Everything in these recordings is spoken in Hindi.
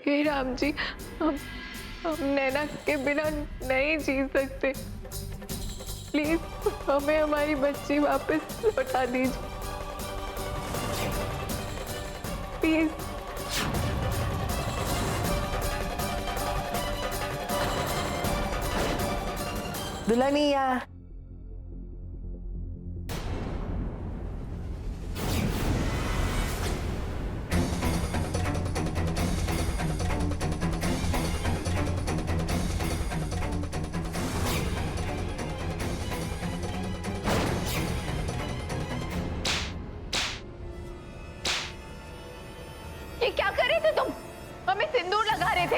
हे राम जी, हम हम नैना के बिना नहीं जी सकते। प्लीज हमें हमारी बच्ची वापस लौटा दीजिए प्लीज। दुल्हनिया, ये क्या कर रहे थे तुम? हमें सिंदूर लगा रहे थे।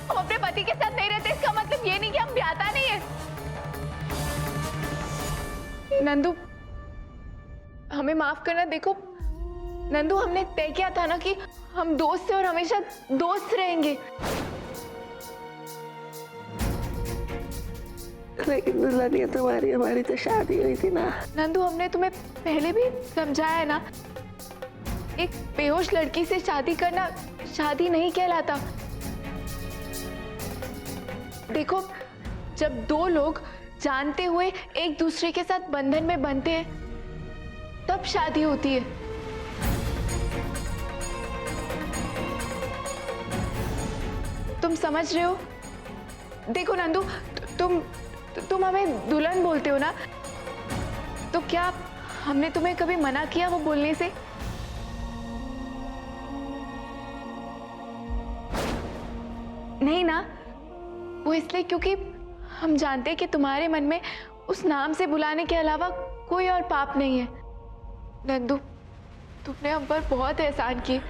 हम अपने पति के साथ नहीं रहते, इसका मतलब ये नहीं कि हम ब्याहता नहीं है। नंदू, हमें माफ करना। देखो नंदू, हमने तय किया था ना कि हम दोस्त हैं और हमेशा दोस्त रहेंगे। लेकिन दुल्हनिया तुम्हारी हमारी तो शादी हुई थी ना। नंदू, हमने तुम्हें पहले भी समझाया है ना, एक बेहोश लड़की से शादी करना शादी नहीं कहलाता। देखो, जब दो लोग जानते हुए एक दूसरे के साथ बंधन में बनते हैं तब शादी होती है। तुम समझ रहे हो? देखो नंदू, तुम हमें दुल्हन बोलते हो ना, तो क्या हमने तुम्हें कभी मना किया वो बोलने से? नहीं ना। वो इसलिए क्योंकि हम जानते हैं कि तुम्हारे मन में उस नाम से बुलाने के अलावा कोई और पाप नहीं है। नंदू, तुमने हम पर बहुत एहसान किए।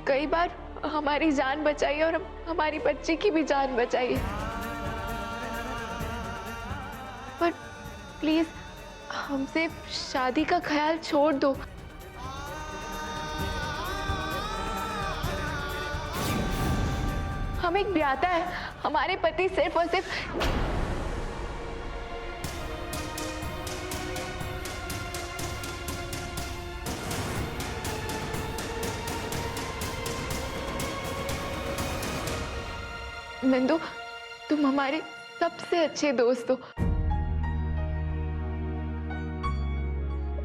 कई बार हमारी जान बचाई और हमारी बच्ची की भी जान बचाई। पर प्लीज हमसे शादी का ख्याल छोड़ दो। हम एक ब्याहता है, हमारे पति सिर्फ और सिर्फ नंदू, तुम हमारे सबसे अच्छे दोस्त हो।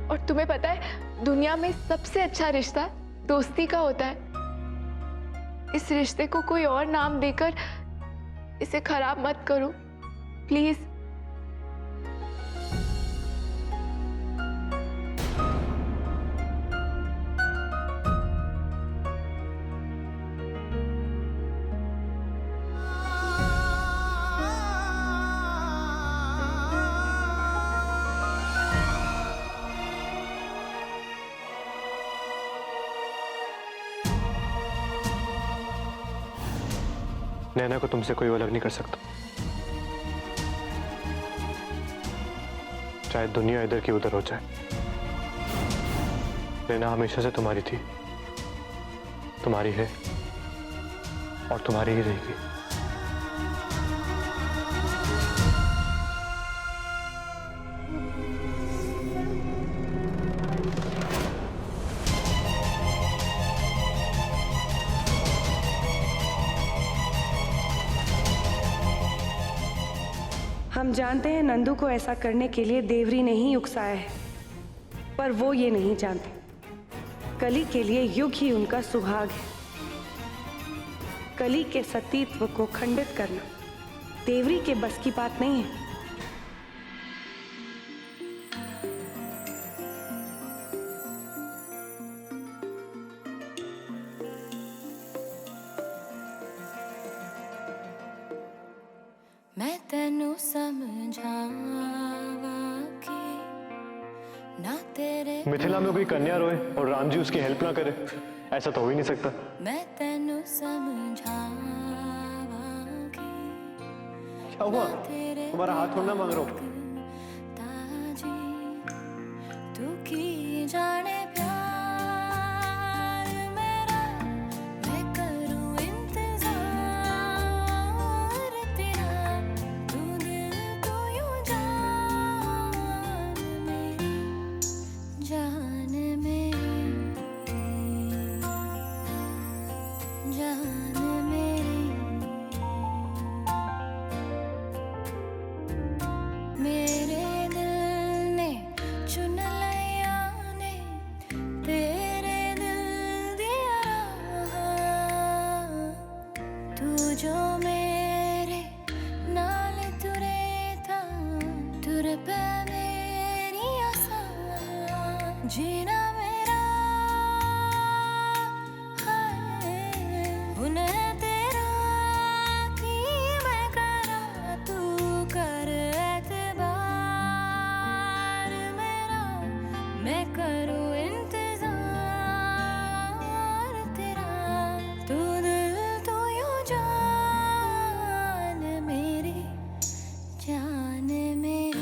और तुम्हें पता है, दुनिया में सबसे अच्छा रिश्ता दोस्ती का होता है। इस रिश्ते को कोई और नाम देकर इसे खराब मत करो प्लीज। नैना को तुमसे कोई अलग नहीं कर सकता, चाहे दुनिया इधर की उधर हो जाए। नैना हमेशा से तुम्हारी थी, तुम्हारी है और तुम्हारी ही रहेगी। हम जानते हैं नंदू को ऐसा करने के लिए देवरी ने ही उकसाया है, पर वो ये नहीं जानते कली के लिए युग ही उनका सुहाग है। कली के सतीत्व को खंडित करना देवरी के बस की बात नहीं है। मैं तेनू समझावा कि ना तेरे मिथिला में कोई कन्या रोए और राम जी उसकी हेल्प ना करे, ऐसा तो हो ही नहीं सकता। मैं तेनू समझावा कि क्या हुआ? तुम्हारा हाथ थोड़ा ना मांग रहा हूं। ताजी तू की जाने प्यार मेरा, मैं करूं इंतजार तेरा, तू दिल तो यूं जान मेरी, जान मेरी। तुर पे मेरी आसान जीना मेरा है उन्हें तेरा की मैं करा तू कर एतबार मेरा मैं करूँ इंतजार तेरा तू दिल तू यूं जान मेरी जान मेरी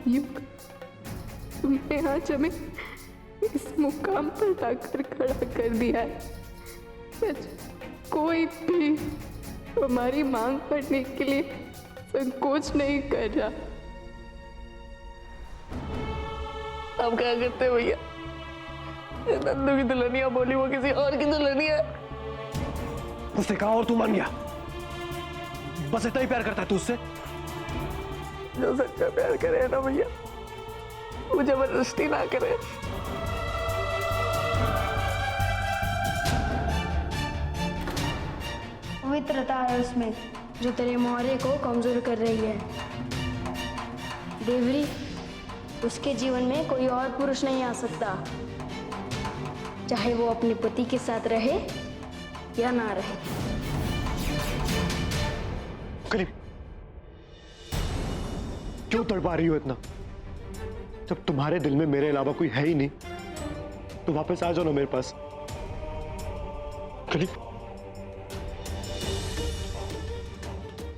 युग, तुमने आज हमें इस मुकाम पर लाकर खड़ा कर दिया है। सच, कोई भी हमारी मांग करने के लिए संकोच नहीं कर रहा। अब क्या करते हैं भैया? नंदू की दुल्हनिया बोली वो किसी और की दुल्हनिया। उसने कहा और तू मान गया। बस इतना ही प्यार करता है तू उससे। जो सच्चा प्यार करे ना भैया, वो जबरदस्ती ना करे। पवित्रता है उसमें जो तेरे मोहरे को कमजोर कर रही है। देवरी, उसके जीवन में कोई और पुरुष नहीं आ सकता, चाहे वो अपने पति के साथ रहे या ना रहे। करीब क्यों तड़पा रही हो इतना? जब तुम्हारे दिल में मेरे अलावा कोई है ही नहीं तो वापस आ जाओ ना मेरे पास। करीब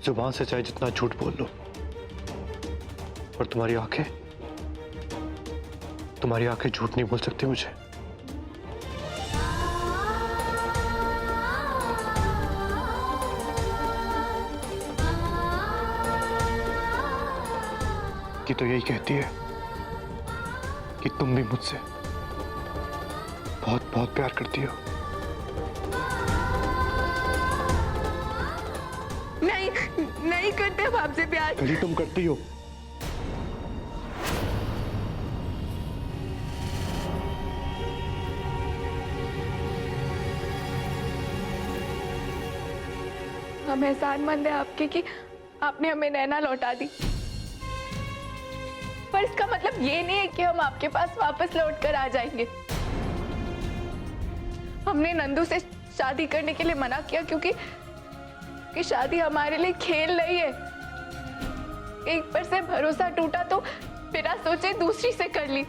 जुबान से चाहे जितना झूठ बोल लो, और तुम्हारी आंखें झूठ नहीं बोल सकती मुझे। कि तो यही कहती है कि तुम भी मुझसे बहुत बहुत प्यार करती हो। नहीं करते हम आपसे प्यार। कली तुम करती हो। हम एहसानमंद हैं आपके कि आपने हमें नैना लौटा दी, पर इसका मतलब ये नहीं है कि हम आपके पास वापस लौट कर आ जाएंगे। हमने नंदू से शादी करने के लिए मना किया क्योंकि शादी हमारे लिए खेल नहीं है। एक पर से भरोसा टूटा तो बिना सोचे दूसरी से कर ली।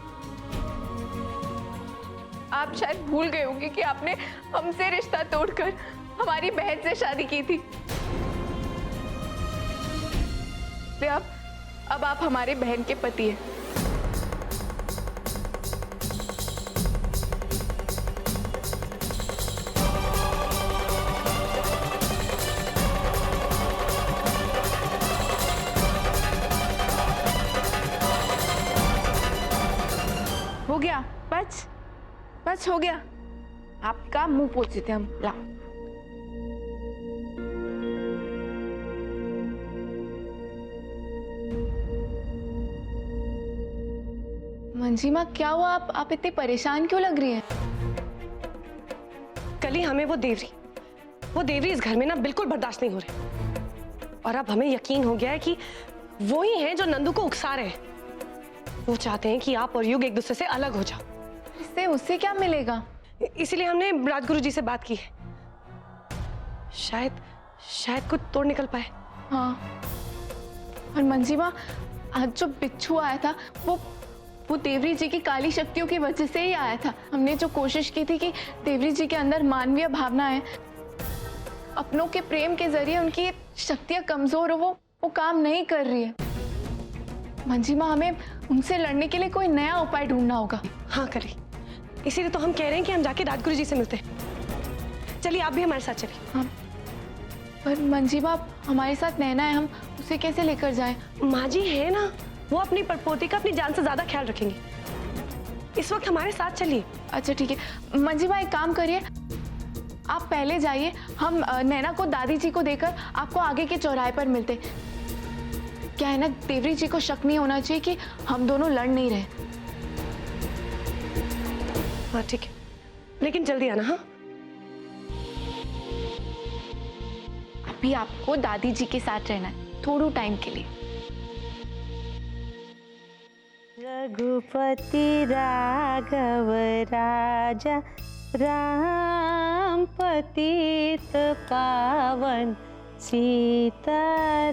आप शायद भूल गए होंगे कि आपने हमसे रिश्ता तोड़कर हमारी बहन से शादी की थी। अब आप हमारे बहन के पति हैं। हो गया, बस हो गया। आपका मुंह पोछ देते हम। ला, मंजीमा क्या हुआ? आप इतनी परेशान क्यों लग रही हैं? कली हमें वो देवरी इस घर में ना बिल्कुल बर्दाश्त नहीं हो रहे। और अब हमें यकीन हो गया है कि वो ही हैं जो नंदू को उकसा रहे हैं। वो चाहते हैं कि आप और युग एक दूसरे से अलग हो जाओ। इससे उससे क्या मिलेगा? इसीलिए हमने राजगुरु जी से बात की है। शायद कुछ तोड़ निकल पाए। हाँ, और मंजीमा आज जो बिच्छू आया था वो देवरी जी की काली शक्तियों की वजह से ही आया था। हमने जो कोशिश की थी कि देवरी जी के अंदर मानवीय भावना है, अपनों के प्रेम के जरिए उनकी शक्तियां कमजोर हो, वो काम नहीं कर रही है। मंजीमा, हमें उनसे लड़ने के लिए कोई नया उपाय ढूंढना होगा। हाँ कली, इसीलिए तो हम कह रहे हैं कि हम जाके राजगुरु जी से मिलते हैं। चलिए आप भी हमारे साथ चलिए। हाँ, पर मंजीमा हमारे साथ नैना है, हम उसे कैसे लेकर जाएं? माँ जी है ना, वो अपनी परपोती का अपनी जान से ज्यादा ख्याल रखेंगे। इस वक्त हमारे साथ चलिए। अच्छा ठीक है। मंजीमा एक काम करिए, आप पहले जाइए, हम नैना को दादी जी को देकर आपको आगे के चौराहे पर मिलते। क्या है ना, देवरी जी को शक नहीं होना चाहिए कि हम दोनों लड़ नहीं रहे। हाँ ठीक है, लेकिन जल्दी आना। हाँ अभी आपको दादी जी के साथ रहना है थोड़े टाइम के लिए। रघुपति राघव राजा राम पतित पावन सीताराम।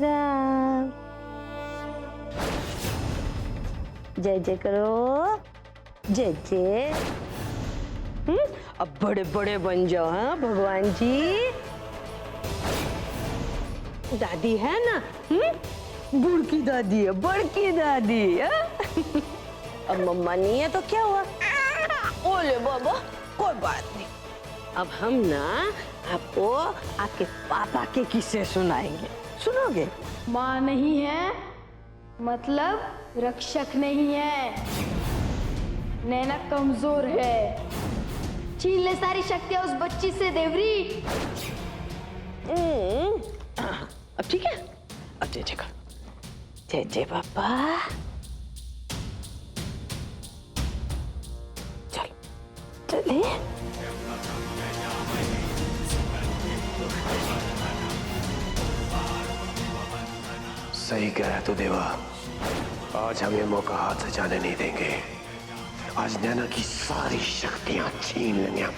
जय जय करो, जय जय। अब बड़े बड़े बन जाओ। हाँ भगवान जी। दादी है ना, बुढ़की दादी है, बड़की दादी है। अब मम्मा नहीं है तो क्या हुआ? ओले बाबा, कोई बात नहीं। अब हम ना आपको आपके पापा के किस्से सुनाएंगे, सुनोगे? माँ नहीं है मतलब रक्षक नहीं है। नैना कमजोर है। छीन ले सारी शक्तियां उस बच्ची से देवरी। अब ठीक है, अब जय जय करो, जय जय पापा। चलो चलिए। सही कह रहा है तू देवा, आज हम ये मौका हाथ से जाने नहीं देंगे। आज नैना की सारी शक्तियां छीन लेंगे हम।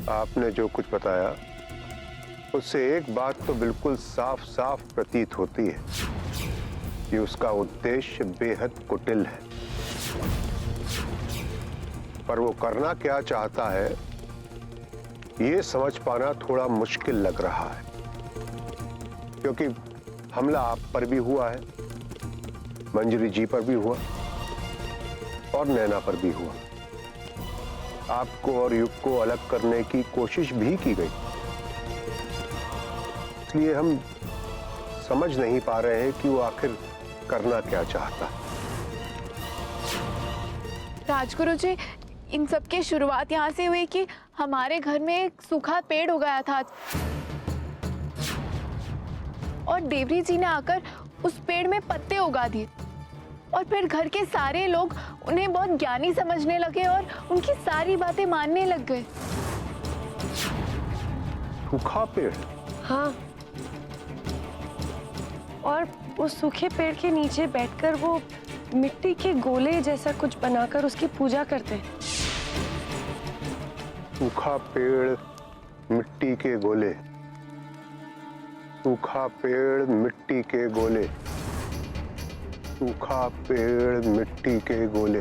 आपने जो कुछ बताया उससे एक बात तो बिल्कुल साफ साफ प्रतीत होती है कि उसका उद्देश्य बेहद कुटिल है, पर वो करना क्या चाहता है ये समझ पाना थोड़ा मुश्किल लग रहा है, क्योंकि हमला आप पर भी हुआ है, मंजरी जी पर भी हुआ और नैना पर भी हुआ। आपको और युग को अलग करने की कोशिश भी की गई, इसलिए हम समझ नहीं पा रहे हैं कि वो आखिर करना क्या चाहता है। राजगुरु जी, इन सब की शुरुआत यहाँ से हुई कि हमारे घर में एक सूखा पेड़ उगाया था और देवरी जी ने आकर उस पेड़ में पत्ते उगा दिए और फिर घर के सारे लोग उन्हें बहुत ज्ञानी समझने लगे और उनकी सारी बातें मानने लग गए। सूखा पेड़? हाँ, और उस सूखे पेड़ के नीचे बैठकर वो मिट्टी के गोले जैसा कुछ बनाकर उसकी पूजा करते हैं। सूखा पेड़, मिट्टी के गोले। सूखा पेड़, मिट्टी के गोले। सूखा पेड़, मिट्टी के गोले।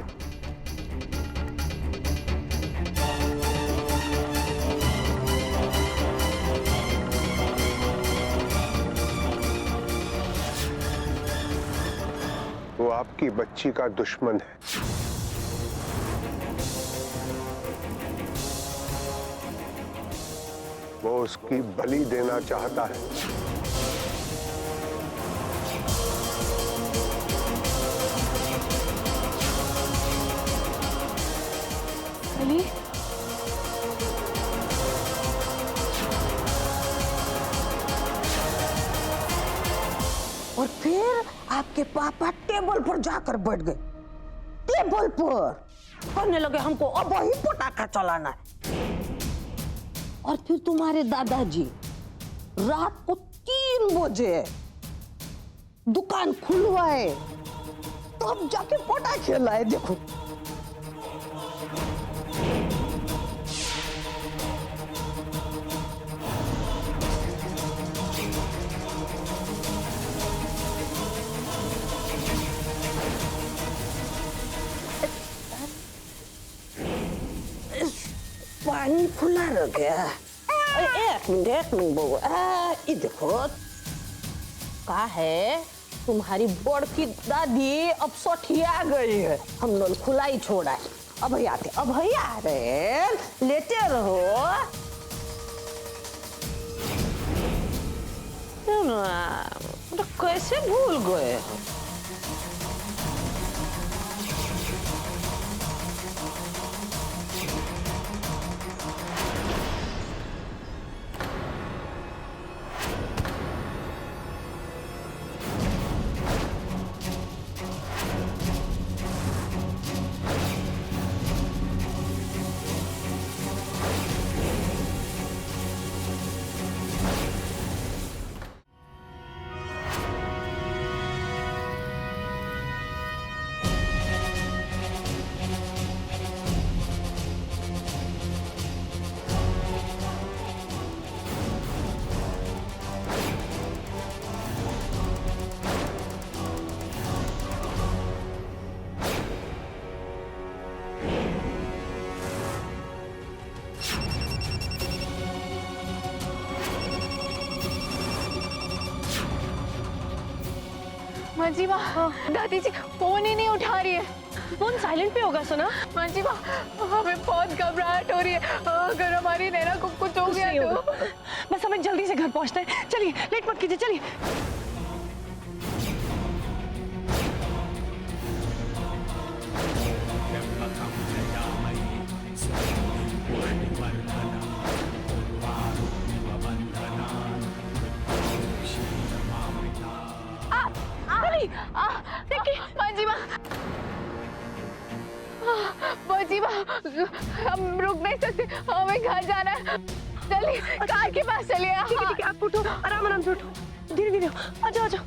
वो आपकी बच्ची का दुश्मन है। वो उसकी बलि देना चाहता है। बलि? और फिर आपके पापा टेबल पर जाकर बैठ गए। टेबल पर कहने लगे हमको अब वही पटाखा चलाना है। और फिर तुम्हारे दादाजी रात को 3 बजे दुकान खुलवाए, तब जाके पटाखे लाए। देखो पानी खुला रह गया। एक मिनट बउआ, ये देखो का है, तुम्हारी बड़की दादी अब सठिया गई है। हम नल खुला ही छोड़ा है। अब ही आते, अब ही आ रहे, लेते रहो। तो कैसे भूल गए? माँ जी माँ, दादी जी फोन ही नहीं उठा रही है। फोन साइलेंट पे होगा सुना। माँ जी माँ, हमें बहुत घबराहट हो रही है, अगर हमारी नैना को कुछ हो गया तो। बस हमें जल्दी से घर पहुंचना है, चलिए लेट मत कीजिए, चलिए। माँ जी माँ, हम रुक नहीं सकते, हमें घर जाना है। चलिए कार के पास चलिए। ठीक है, आप उठो, आराम से उठो, धीरे धीरे, आ जाओ, आ जाओ।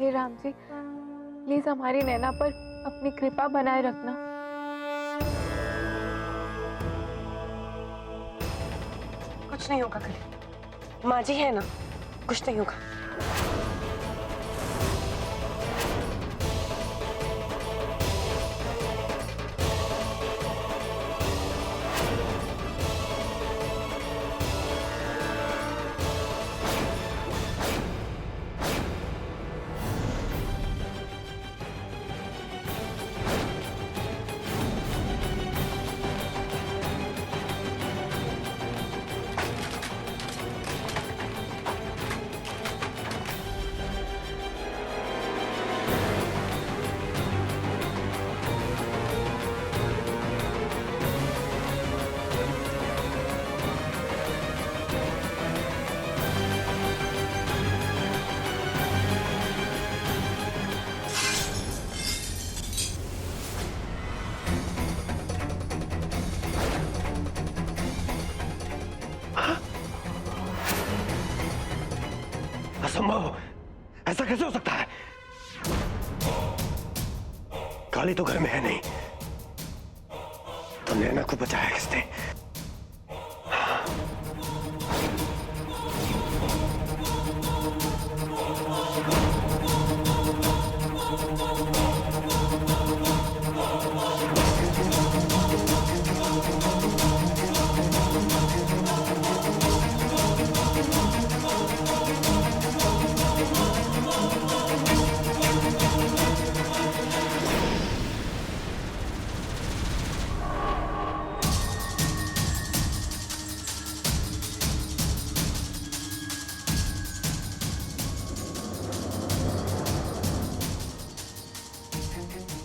हे राम जी, प्लीज हमारी नैना पर अपनी कृपा बनाए रखना। कुछ नहीं होगा कल, माँ जी है ना, कुछ नहीं होगा। असंभव, ऐसा कैसे हो सकता है? काली तो घर में है नहीं, तो नैना को बचाया किसने?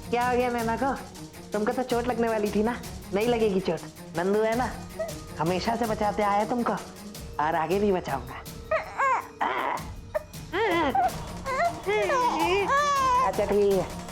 क्या हो गया नैना को? तुमको तो चोट लगने वाली थी ना, नहीं लगेगी चोट। नंदू है ना, हमेशा से बचाते आया तुमको और आगे भी बचाऊंगा। अच्छा ठीक है।